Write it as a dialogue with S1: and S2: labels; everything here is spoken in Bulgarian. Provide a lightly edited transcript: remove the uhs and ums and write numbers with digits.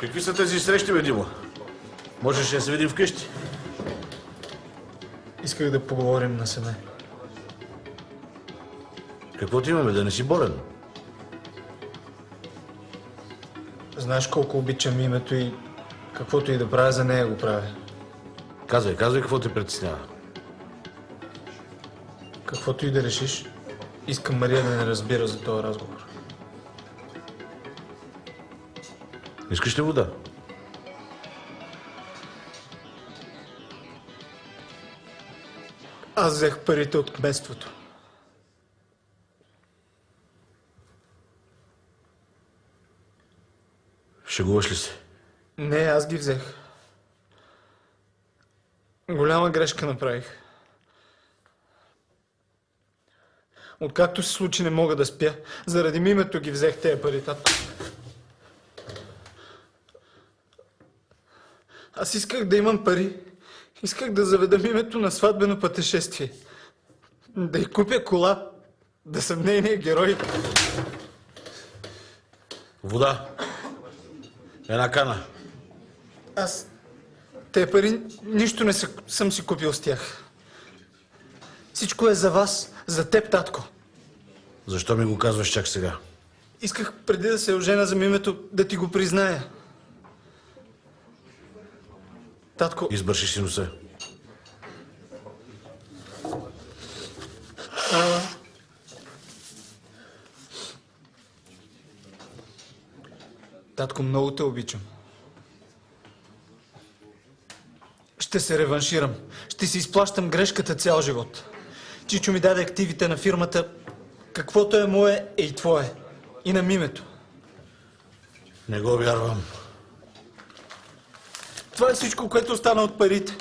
S1: Какви са тези срещи, бе, Димо? Можеш да се видим вкъщи.
S2: Исках да поговорим насаме.
S1: Какво ти имаме, да не си болен?
S2: Знаеш колко обичам името и каквото и да правя за нея го правя.
S1: Казвай, какво те притеснява.
S2: Каквото и да решиш, искам Мария да не разбира за този разговор.
S1: Искаш ли вода?
S2: Аз взех парите от кметството.
S1: Шегуваш ли се?
S2: Не, аз ги взех. Голяма грешка направих. Откакто се случи, не мога да спя. Заради мимето ги взех тези пари, татко. Аз исках да имам пари. Исках да заведа мимето на сватбено пътешествие. Да й купя кола. Да съм нейният герой.
S1: Вода. Една кана.
S2: Аз тези пари нищо не съм си купил с тях. Всичко е за вас, за теб, татко.
S1: Защо ми го казваш чак сега?
S2: Исках преди да се ожена за мимето да ти го призная. Татко...
S1: Избърши си носа.
S2: Татко, много те обичам. Ще се реванширам. Ще си изплащам грешката цял живот. Чичо ми даде активите на фирмата. Каквото е мое, е и твое. И на мимето.
S1: Не го вярвам.
S2: Това е всичко, което остана от парите.